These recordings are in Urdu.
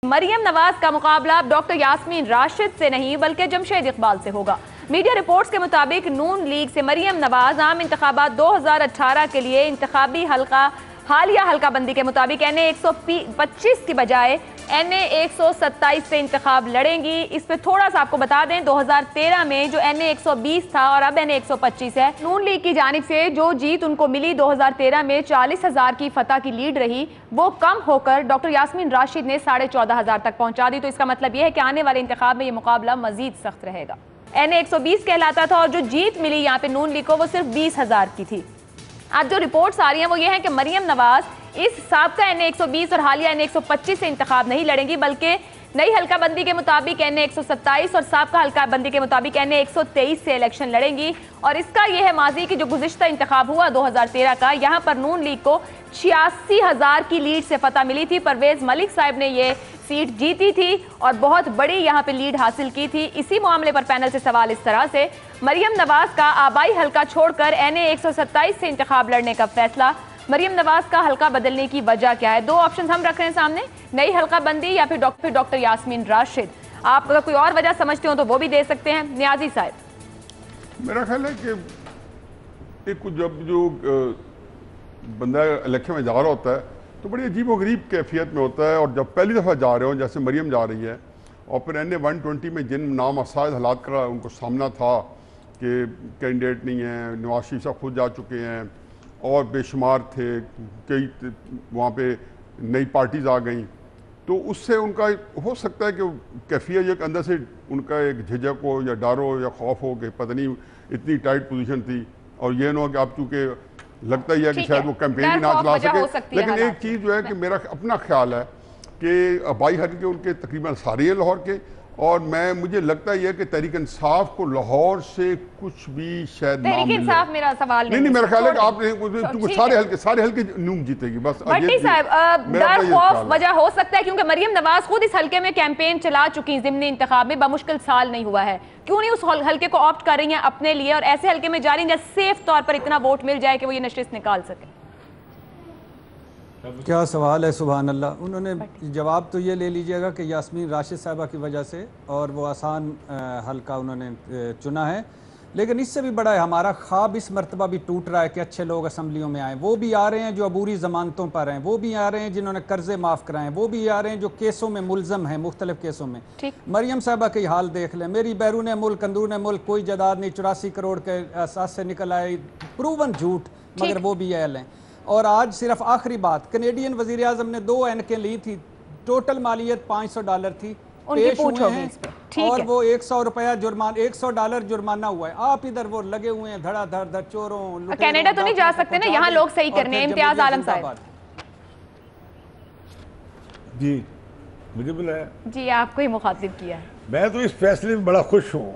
مریم نواز کا مقابلہ اب ڈاکٹر یاسمین راشد سے نہیں بلکہ جمشید اقبال سے ہوگا۔ میڈیا رپورٹس کے مطابق نون لیگ سے مریم نواز عام انتخابات 2018 کے لیے انتخابی حالیہ حلقہ بندی کے مطابق NA 125 کی بجائے NA 127 سے انتخاب لڑیں گی۔ اس پہ تھوڑا سا آپ کو بتا دیں 2013 میں جو NA 120 تھا اور اب NA 125 ہے، نون لیگ کی جانب سے جو جیت ان کو ملی 2013 میں 40,000 کی فتح کی لیڈ رہی، وہ کم ہو کر ڈاکٹر یاسمین راشد نے 14,500 تک پہنچا دی۔ تو اس کا مطلب یہ ہے کہ آنے والے انتخاب میں یہ مقابلہ مزید سخت رہے گا۔ NA 120 کہلاتا تھا اور جو جیت ملی یہاں پہ نون لیگ کو وہ صرف 20,000 کی تھی۔ اب جو رپورٹس آ رہی ہیں وہ یہ ہیں کہ مریم نواز اس سابقہ NA 120 اور حالیہ NA 125 سے انتخاب نہیں لڑیں گی بلکہ نئی حلقہ بندی کے مطابق NA 127 اور سابقہ حلقہ بندی کے مطابق NA 123 سے الیکشن لڑیں گی۔ اور اس کا یہ ہے ماضی کی جو گزشتہ انتخاب ہوا 2013 کا، یہاں پر نون لیگ کو 86,000 کی لیڈ سے فتح ملی تھی۔ پرویز ملک صاحب نے یہ سیٹ جیتی تھی اور بہت بڑی یہاں پہ لیڈ حاصل کی تھی۔ اسی معاملے پر پینل سے سوال اس طرح سے، مریم نواز کا آبائی حلقہ چھوڑ کر NA 127 سے انتخاب لڑنے کا فیصلہ، مریم نواز کا حلقہ بدلنے کی وجہ کیا ہے؟ دو آپشنز ہم رکھ رہے ہیں سامنے، نئی حلقہ بندی یا پھر ڈاکٹر یاسمین راشد۔ آپ اگر کوئی اور وجہ سمجھتے ہو تو وہ بھی دے سکتے ہیں۔ نیازی صاحب، میرا خیال ہے کہ ایک جب جو بندہ الیکشن میں جا رہا ہوتا ہے تو بڑی عجیب و غریب کیفیت میں ہوتا ہے، اور جب پہلی دفعہ جا رہے ہوں جیسے مریم جا رہی ہے اور پھر NA 120 میں جن نامساعد حالات کا ان کو سامنا تھا کہ کینڈیڈیٹ نہیں ہیں، نواز شریف صاحب خود جا چکے ہیں اور بے شمار تھے، کئی وہاں پہ نئی پارٹیز آ گئیں، تو اس سے ان کا ہو سکتا ہے کہ کیفیت ایک اندر سے ان کا ایک جھجک ہو یا ڈر ہو یا خوف ہو کہ پتہ نہیں اتنی ٹائٹ پوزیشن تھی، اور یہ نہ ہو کہ آپ چونکہ لگتا ہی ہے کہ شاید وہ کیمپین بھی نہ چلا سکے۔ لیکن ایک چیز جو ہے کہ میرا اپنا خیال ہے کہ آبائی حلقے ان کے تقریباً سارے ہیں لاہور کے، اور مجھے لگتا ہے کہ تحریک انصاف کو لاہور سے کچھ بھی شاید نہ ملے۔ تحریک انصاف میرا سوال نہیں، میرا خیال ہے کہ آپ نے سارے حلقے نون جیتے گی بس۔ بھٹی صاحب، ڈر خوف وجہ ہو سکتا ہے کیونکہ مریم نواز خود اس حلقے میں کیمپین چلا چکی ضمنی انتخاب میں، بمشکل سال نہیں ہوا ہے، کیوں نہیں اس حلقے کو آپٹ کر رہی ہیں اپنے لیے اور ایسے حلقے میں جا رہی ہیں جہاں سیف طور پر اتنا ووٹ مل جائے کہ وہ یہ نشست نکال سکے؟ کیا سوال ہے، سبحان اللہ۔ انہوں نے جواب تو یہ لے لیجئے گا کہ یاسمین راشد صاحبہ کی وجہ سے، اور وہ آسان حلقہ انہوں نے چنا ہے، لیکن اس سے بھی بڑا ہے ہمارا خواب اس مرتبہ بھی ٹوٹ رہا ہے کہ اچھے لوگ اسمبلیوں میں آئیں۔ وہ بھی آ رہے ہیں جو عبوری ضمانتوں پر ہیں، وہ بھی آ رہے ہیں جنہوں نے قرضے معاف کرائے ہیں، وہ بھی آ رہے ہیں جو کیسوں میں ملزم ہیں، مختلف کیسوں میں۔ مریم صاحبہ کی حال دیکھ لیں، میری بیرون ملک اندرون ملک کوئی جائیداد نہیں، 84 کروڑ کے احساس سے نکل آئے، پروون جھوٹ، مگر وہ بھی اہل ہیں۔ اور آج صرف آخری بات، کینیڈین وزیر اعظم نے 2 اینکیں لی تھی، ٹوٹل مالیت $500 تھی، پیش ہوئے ہیں اور وہ $100 جرمانہ ہوا ہے۔ آپ ادھر وہ لگے ہوئے ہیں دھڑا دھڑ چوروں۔ کینیڈا تو نہیں جا سکتے نا، یہاں لوگ صحیح کرنے ہیں۔ امتیاز عالم صاحب جی، مجھے بلایا جی، آپ کو ہی مخاطب کیا ہے۔ میں تو اس فیصلے میں بڑا خوش ہوں،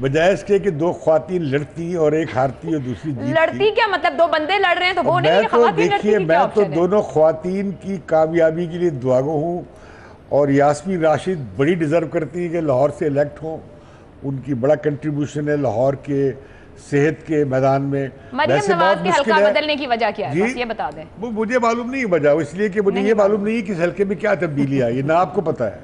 بجائے اس کے کہ 2 خواتین لڑتی اور ایک ہارتی اور دوسری جیتتی۔ لڑتی کیا مطلب 2 بندے لڑ رہے ہیں تو وہ نہیں، خواتین لڑتی کی کیا آپشن ہے؟ میں تو دونوں خواتین کی کامیابی کے لیے دعاگو ہوں، اور یاسمین راشد بڑی ڈیزرو کرتی ہے کہ لاہور سے الیکٹ ہوں، ان کی بڑا کنٹریبیوشن ہے لاہور کے صحت کے میدان میں۔ مریم نواز کے حلقہ بدلنے کی وجہ کیا ہے، بس یہ بتا دیں۔ وہ مجھے معلوم نہیں وجہ، اس لیے کہ مجھے یہ معلوم نہیں کہ اس حلقے میں کیا تبدیلی آئی، نہ آپ کو پتہ ہے،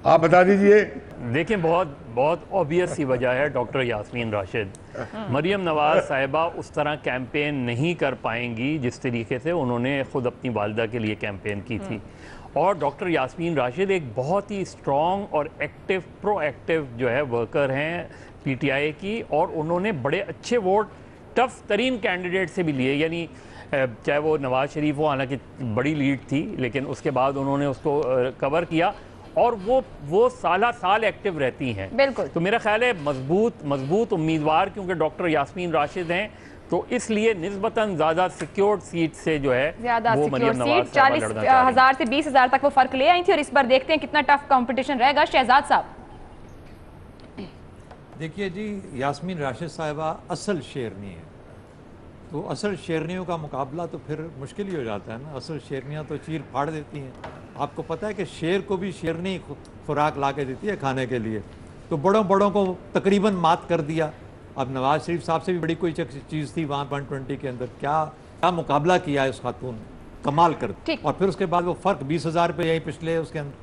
آپ بتا دیجئے۔ دیکھیں، بہت اوبیس سی وجہ ہے ڈاکٹر یاسمین راشد۔ مریم نواز صاحبہ اس طرح کیمپین نہیں کر پائیں گی جس طریقے سے انہوں نے خود اپنی والدہ کے لیے کیمپین کی تھی، اور ڈاکٹر یاسمین راشد ایک بہت ہی اسٹرانگ اور پرو ایکٹیو جو ہے ورکر ہیں PTI کی، اور انہوں نے بڑے اچھے ووٹ ٹف ترین کینڈیڈیٹ سے بھی لیے، یعنی چاہے وہ نواز شریف ہو، حالانکہ بڑی لیڈ تھی لیکن اس کے بعد انہوں نے اس کو کور کیا، اور وہ سالہ سال ایکٹیو رہتی ہیں۔ بالکل، تو میرا خیال ہے مضبوط امیدوار کیونکہ ڈاکٹر یاسمین راشد ہیں، تو اس لیے نسبتاً زیادہ سیکیورڈ سیٹ سے جو ہے وہ مریم نواز صاحبہ لڑنا چاہ رہی ہیں۔ 40,000 سے 20,000 تک وہ فرق لے آئی تھی، اور اس بار دیکھتے ہیں کتنا ٹف کمپٹیشن رہے گا۔ شہزاد صاحب دیکھیے جی، یاسمین راشد صاحبہ اصل شیرنی ہے، تو اصل شیرنیوں کا مقابلہ تو پھر مشکل ہی ہو جاتا ہے نا، اصل شیرنیاں تو چیر پھاڑ دیتی ہیں۔ آپ کو پتہ ہے کہ شیر کو بھی شیرنی خوراک لا کے دیتی ہے کھانے کے لیے، تو بڑوں کو تقریباً مات کر دیا۔ اب نواز شریف صاحب سے بھی بڑی کوئی چیز تھی وہاں 120 کے اندر، کیا مقابلہ کیا ہے اس خاتون، کمال کر، اور پھر اس کے بعد وہ فرق 20,000 پہ یہی پچھلے اس کے اندر